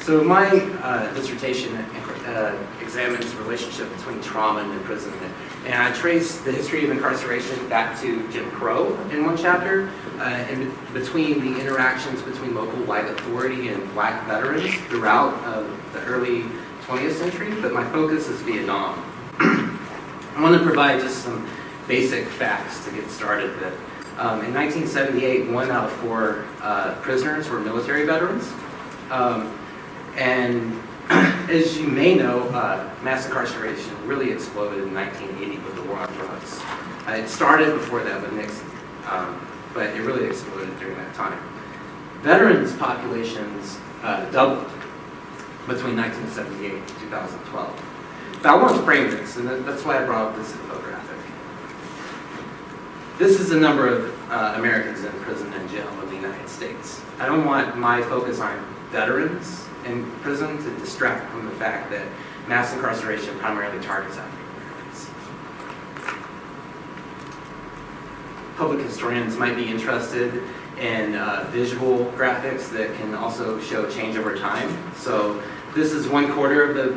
So my dissertation examines the relationship between trauma and imprisonment. And I trace the history of incarceration back to Jim Crow in one chapter, and between the interactions between local white authority and black veterans throughout the early 20th century, but my focus is Vietnam. I want to provide just some basic facts to get started with. In 1978, 1 out of 4 prisoners were military veterans. And as you may know, mass incarceration really exploded in 1980 with the war on drugs. It started before that with Nixon, but it really exploded during that time. Veterans populations doubled between 1978 and 2012. But I want to frame this, and that's why I brought up this infographic. This is the number of Americans in prison and jail in the United States. I don't want my focus on veterans in prison to distract from the fact that mass incarceration primarily targets African Americans. Public historians might be interested in visual graphics that can also show change over time. So this is 1/4 of the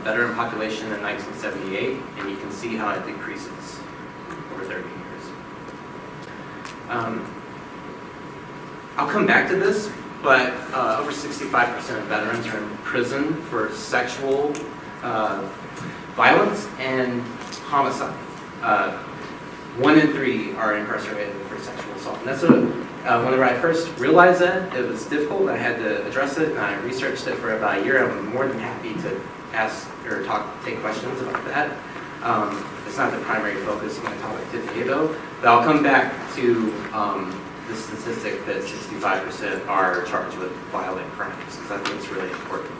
veteran population in 1978, and you can see how it decreases over 30 years. I'll come back to this, but over 65% of veterans are in prison for sexual violence and homicide. 1 in 3 are incarcerated for sexual assault. And that's whenever I first realized that, it was difficult. I had to address it, and I researched it for about a year. I'm more than happy to ask or take questions about that. It's not the primary focus of my talk today, though. But I'll come back to the statistic that 65% are charged with violent crimes, because I think it's really important.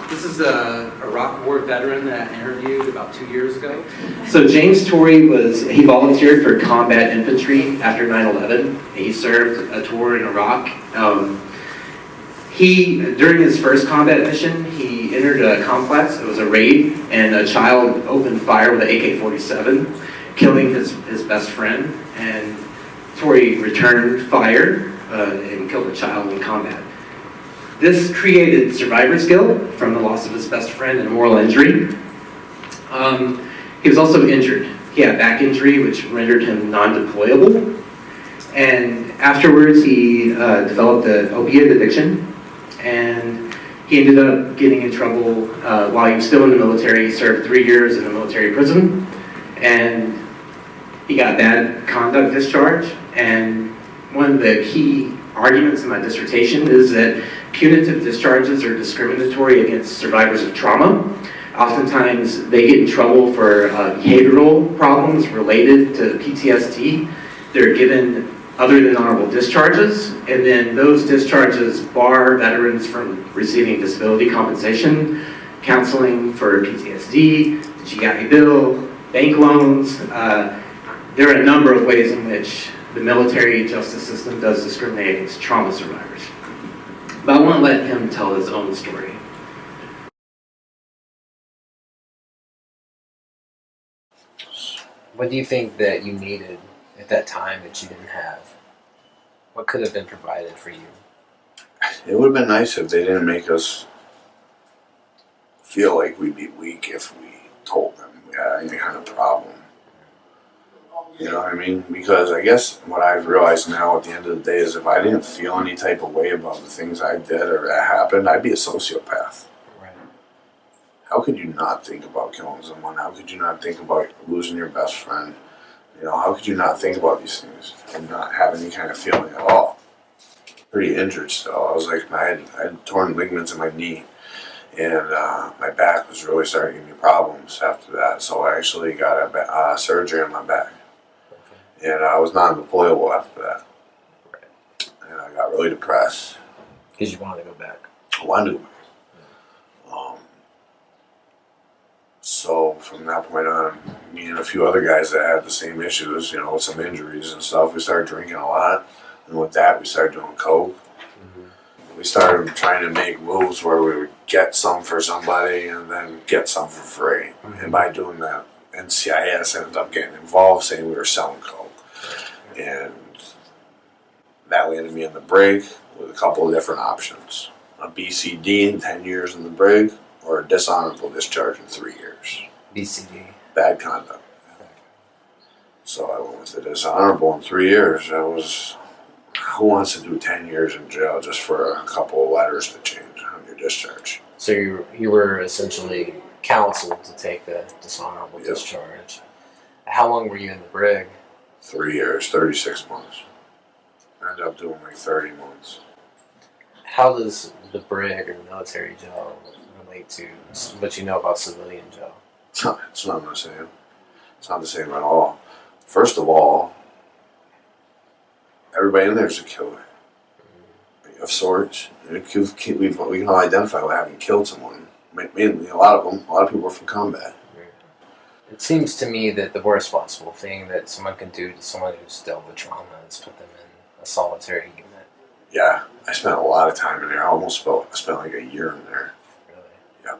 This is a Iraq War veteran that I interviewed about 2 years ago. So James Torrey he volunteered for combat infantry after 9/11. He served a tour in Iraq. During his first combat mission, he entered a complex. It was a raid, and a child opened fire with an AK-47, killing his best friend. And Torrey returned fire and killed the child in combat. This created survivor's guilt from the loss of his best friend and moral injury. He was also injured. He had back injury, which rendered him non-deployable. And afterwards, he developed an opiate addiction. And he ended up getting in trouble while he was still in the military. He served 3 years in a military prison, and he got bad conduct discharge. And one of the key arguments in my dissertation is that punitive discharges are discriminatory against survivors of trauma. Oftentimes, they get in trouble for behavioral problems related to PTSD. They're given other than honorable discharges, and then those discharges bar veterans from receiving disability compensation, counseling for PTSD, the GI Bill, bank loans. There are a number of ways in which the military justice system does discriminate against trauma survivors. But I want to let him tell his own story. What do you think that you needed at that time that you didn't have? What could have been provided for you? It would have been nice if they didn't make us feel like we'd be weak if we told them we had any kind of problem. You know what I mean? Because I guess what I've realized now at the end of the day is if I didn't feel any type of way about the things I did or that happened, I'd be a sociopath. Right. How could you not think about killing someone? How could you not think about losing your best friend? You know, how could you not think about these things and not have any kind of feeling at all? Pretty injured still. I was like, I had torn ligaments in my knee, and my back was really starting to give me problems after that. So I actually got a surgery on my back, and I was non-deployable after that. Right. And I got really depressed. Because you wanted to go back. I wanted to go back. So from that point on, me and a few other guys that had the same issues, you know, with some injuries and stuff, we started drinking a lot. And with that, we started doing coke. Mm-hmm. We started trying to make moves where we would get some for somebody and then get some for free. Mm-hmm. And by doing that, NCIS ended up getting involved, saying we were selling coke. And That landed me in the brig with a couple of different options. A BCD in 10 years in the brig, or a dishonorable discharge in 3 years. BCD. Bad conduct. So I went with the dishonorable in 3 years. That was, who wants to do 10 years in jail just for a couple of letters to change on your discharge? So you were essentially counseled to take the dishonorable discharge. How long were you in the brig? 3 years, 36 months. I ended up doing like 30 months. How does the brig or military jail relate to what you know about civilian jail? It's not the same. It's not the same at all. First of all, everybody in there is a killer of sorts. We can all identify with having killed someone. Mainly, a lot of people are from combat. It seems to me that the worst possible thing that someone can do to someone who's dealt with trauma is put them in a solitary unit. Yeah, I spent a lot of time in there. I spent like a year in there. Really? Yeah.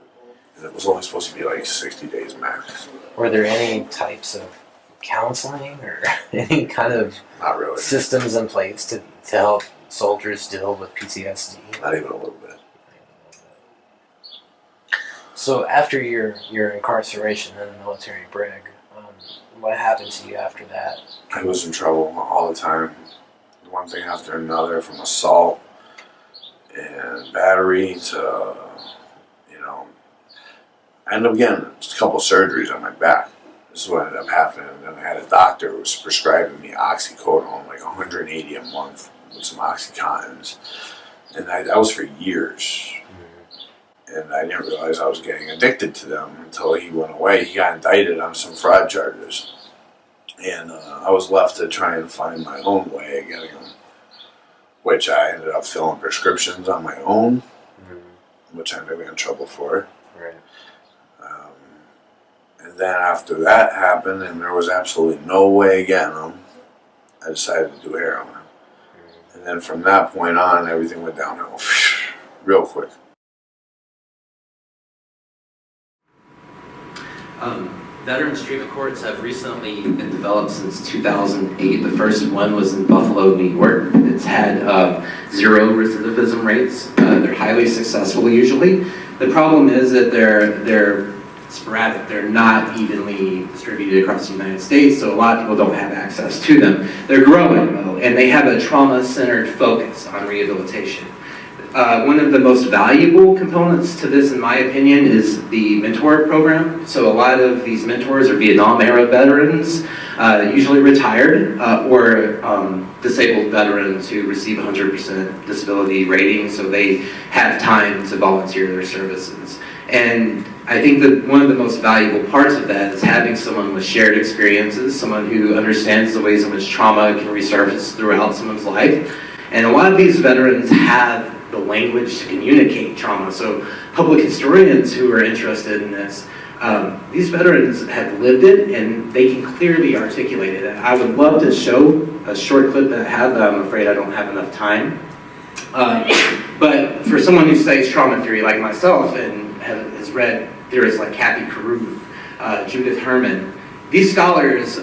And it was only supposed to be like 60 days max. Were there any types of counseling or any kind of Not really. systems in place to help soldiers deal with PTSD? Not even a little bit. So after your incarceration in the military brig, what happened to you after that? I was in trouble all the time. One thing after another, from assault and battery to, I ended up getting a couple of surgeries on my back. This is what ended up happening. And then I had a doctor who was prescribing me oxycodone, like 180 a month with some Oxycontins. And that was for years. And I didn't realize I was getting addicted to them until he went away. He got indicted on some fraud charges. And I was left to try and find my own way of getting them, which I ended up filling prescriptions on my own, which I ended up getting in trouble for. Right. And then after that happened, and there was absolutely no way of getting them, I decided to do heroin. And then from that point on, everything went downhill real quick. Veterans treatment courts have recently been developed since 2008. The first one was in Buffalo, New York. It's had 0 recidivism rates. They're highly successful usually. The problem is that they're sporadic. They're not evenly distributed across the United States, so a lot of people don't have access to them. They're growing though, and they have a trauma-centered focus on rehabilitation. One of the most valuable components to this, in my opinion, is the mentor program. So a lot of these mentors are Vietnam-era veterans, usually retired, or disabled veterans who receive 100% disability rating, so they have time to volunteer their services. And I think that one of the most valuable parts of that is having someone with shared experiences, someone who understands the ways in which trauma can resurface throughout someone's life. And a lot of these veterans have the language to communicate trauma. So public historians who are interested in this, these veterans have lived it and they can clearly articulate it. And I would love to show a short clip that I have, but I'm afraid I don't have enough time. But for someone who studies trauma theory like myself and has read theorists like Kathy Caruth, Judith Herman, these scholars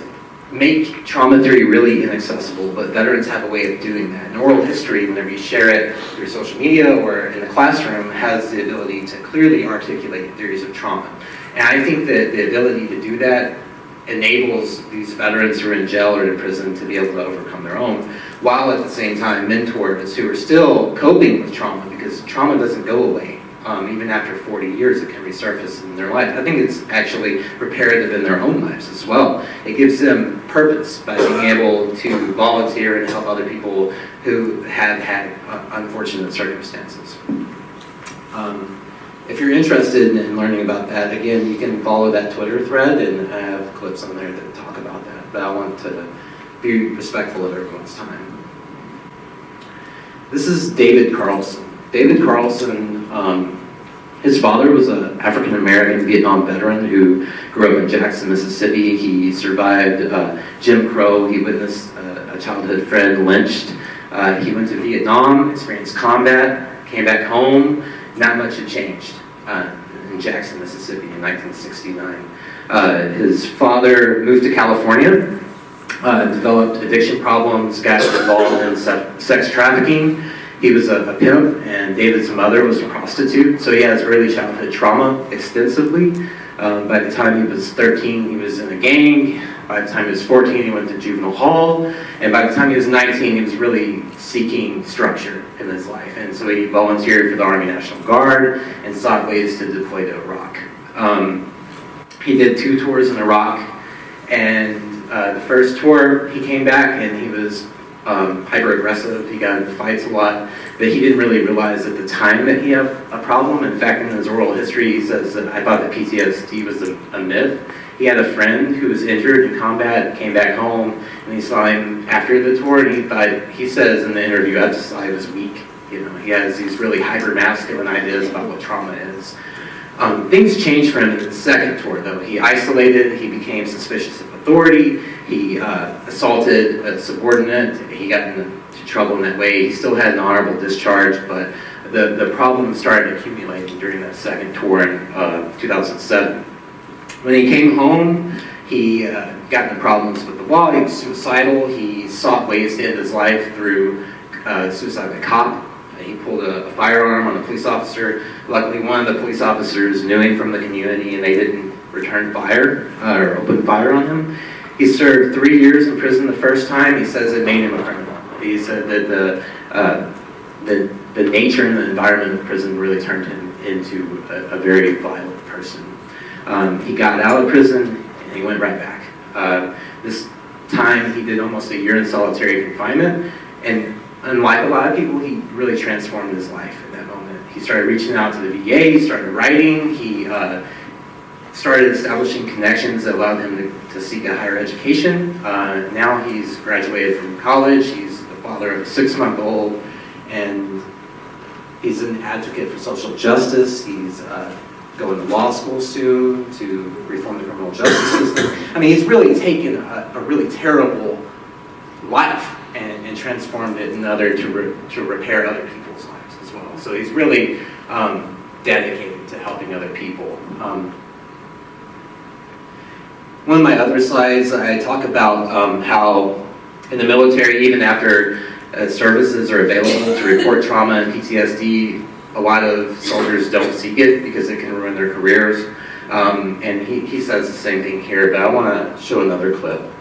make trauma theory really inaccessible, but veterans have a way of doing that. And oral history, whenever you share it through social media or in the classroom, has the ability to clearly articulate theories of trauma. And I think that the ability to do that enables these veterans who are in jail or in prison to be able to overcome their own, while at the same time mentors who are still coping with trauma, because trauma doesn't go away. Even after 40 years, it can resurface in their life. I think it's actually reparative in their own lives as well. It gives them purpose by being able to volunteer and help other people who have had unfortunate circumstances. If you're interested in learning about that, again, you can follow that Twitter thread, and I have clips on there that talk about that. But I want to be respectful of everyone's time. This is David Carlson. David Carlson, his father was an African-American Vietnam veteran who grew up in Jackson, Mississippi. He survived Jim Crow. He witnessed a childhood friend lynched. He went to Vietnam, experienced combat, came back home. Not much had changed in Jackson, Mississippi in 1969. His father moved to California. developed addiction problems, got involved in sex trafficking. He was a pimp, and David's mother was a prostitute, so he has early childhood trauma extensively. By the time he was 13, he was in a gang. By the time he was 14, he went to juvenile hall. And by the time he was 19, he was really seeking structure in his life. And so he volunteered for the Army National Guard and sought ways to deploy to Iraq. He did 2 tours in Iraq, and the first tour, he came back and he was hyper-aggressive. He got into fights a lot, but he didn't really realize at the time that he had a problem. In fact, in his oral history, he says that I thought that PTSD was a myth. He had a friend who was injured in combat, came back home, and he saw him after the tour, and he says in the interview, I just thought he was weak. You know, he has these really hyper-masculine ideas about what trauma is. Things changed for him in the second tour, though. He isolated, he became suspicious of authority, he assaulted a subordinate, he got into trouble in that way. He still had an honorable discharge, but the problem started accumulating during that second tour in 2007. When he came home, he got into problems with the law. He was suicidal. He sought ways to end his life through suicide by cop. He pulled a firearm on a police officer. Luckily, one of the police officers knew him from the community, and they didn't return fire or open fire on him. He served 3 years in prison the first time. He says it made him a criminal. He said that the nature and the environment of prison really turned him into a very violent person. He got out of prison and he went right back. This time he did almost a year in solitary confinement, and unlike a lot of people, he really transformed his life in that moment. He started reaching out to the VA, he started writing, he started establishing connections that allowed him to seek a higher education. Now he's graduated from college, he's the father of a 6-month-old, and he's an advocate for social justice. He's going to law school soon to reform the criminal justice system. I mean, he's really taken a really terrible life and transformed it in order to repair other people's lives as well. So he's really dedicated to helping other people. One of my other slides, I talk about how in the military, even after services are available to report trauma and PTSD, a lot of soldiers don't seek it because it can ruin their careers. And he says the same thing here, but I want to show another clip.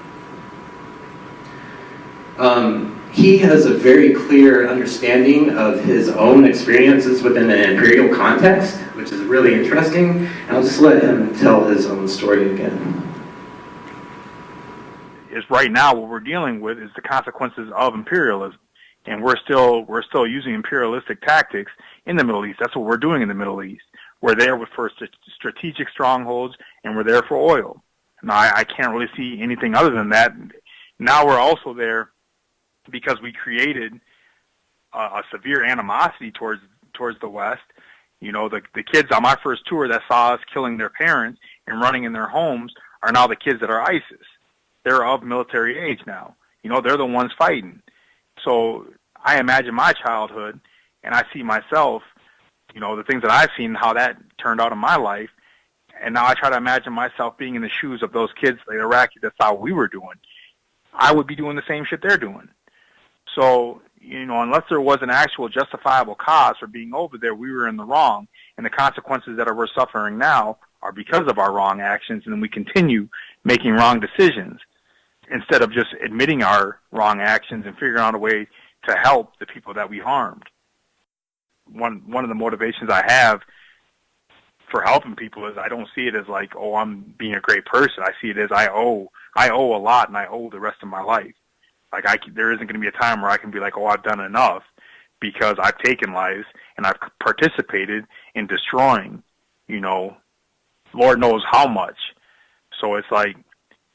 He has a very clear understanding of his own experiences within an imperial context, which is really interesting. And I'll just let him tell his own story again. Is right now what we're dealing with is the consequences of imperialism, and we're still using imperialistic tactics in the Middle East. That's what we're doing in the Middle East. We're there for strategic strongholds, and we're there for oil. Now, I can't really see anything other than that. Now we're also there because we created a severe animosity towards the West. You know, the kids on my first tour that saw us killing their parents and running in their homes are now the kids that are ISIS. They're of military age now. You know, they're the ones fighting. So I imagine my childhood, and I see myself, you know, the things that I've seen, how that turned out in my life, and now I try to imagine myself being in the shoes of those kids, the Iraqis, that saw what we were doing. I would be doing the same shit they're doing. So, you know, unless there was an actual justifiable cause for being over there, we were in the wrong, and the consequences that we're suffering now are because of our wrong actions, and we continue making wrong decisions instead of just admitting our wrong actions and figuring out a way to help the people that we harmed. One of the motivations I have for helping people is I don't see it as like, oh, I'm being a great person. I see it as I owe a lot, and I owe the rest of my life. Like there isn't going to be a time where I can be like, oh, I've done enough, because I've taken lives and I've participated in destroying, you know, Lord knows how much. So it's like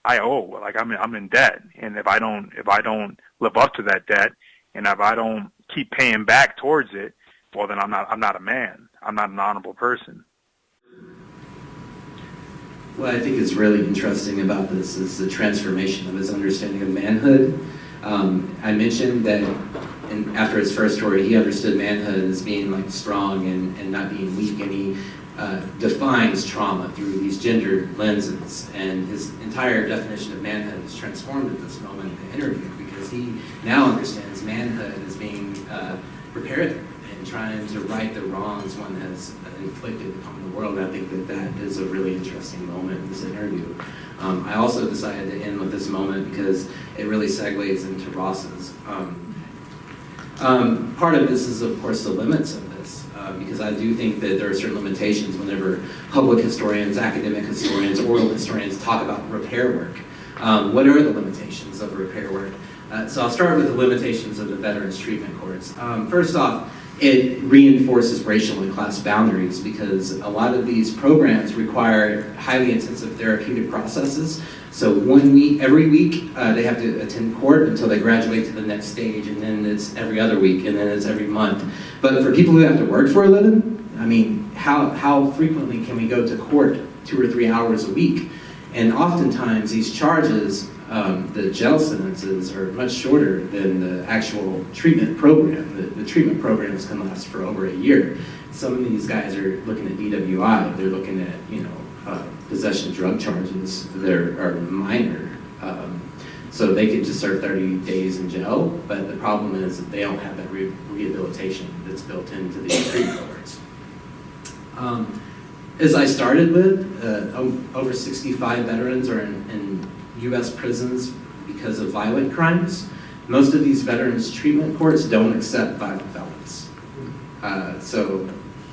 I owe, like I'm in debt, and if I don't live up to that debt, and if I don't keep paying back towards it, well, then I'm not a man. I'm not an honorable person. What I think is really interesting about this is the transformation of his understanding of manhood. I mentioned that after his first tour, he understood manhood as being like strong and not being weak, and he defines trauma through these gendered lenses, and his entire definition of manhood is transformed at this moment in the interview, because he now understands manhood as being reparative and trying to right the wrongs one has inflicted upon the world. I think that that is a really interesting moment in this interview. I also decided to end with this moment because it really segues into Ross's. Part of this is, of course, the limits of this, because I do think that there are certain limitations whenever public historians, academic historians, oral historians talk about repair work. What are the limitations of repair work? So I'll start with the limitations of the Veterans Treatment Courts. First off, it reinforces racial and class boundaries, because a lot of these programs require highly intensive therapeutic processes. So every week, they have to attend court until they graduate to the next stage, and then it's every other week, and then it's every month. But for people who have to work for a living, I mean, how frequently can we go to court 2 or 3 hours a week? And oftentimes these charges, the jail sentences, are much shorter than the actual treatment program. The treatment programs can last for over a year. Some of these guys are looking at DWI, they're looking at, possession drug charges that are minor. So they could just serve 30 days in jail, but the problem is that they don't have that rehabilitation that's built into these treatment programs. As I started with, over 65 veterans are in U.S. prisons because of violent crimes. Most of these veterans treatment courts don't accept violent felons. So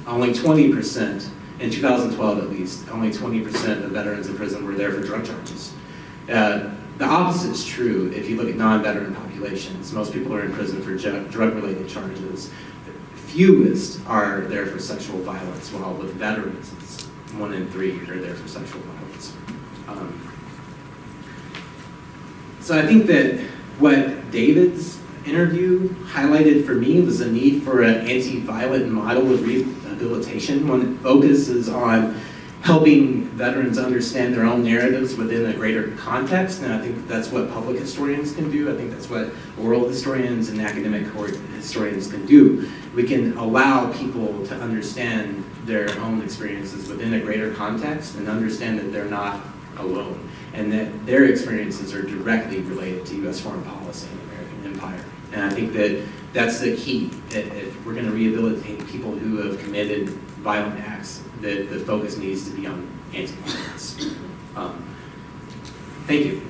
only 20%, in 2012 at least, only 20% of veterans in prison were there for drug charges. The opposite is true if you look at non-veteran populations. Most people are in prison for drug-related charges. Fewest are there for sexual violence, while with veterans, it's 1 in 3 are there for sexual violence. So I think that what David's interview highlighted for me was the need for an anti-violent model of rehabilitation, one that focuses on helping veterans understand their own narratives within a greater context, and I think that's what public historians can do. I think that's what oral historians and academic historians can do. We can allow people to understand their own experiences within a greater context and understand that they're not alone, and that their experiences are directly related to U.S. foreign policy and the American empire. And I think that that's the key. If we're going to rehabilitate people who have committed violent acts, the focus needs to be on anti-violence. Thank you.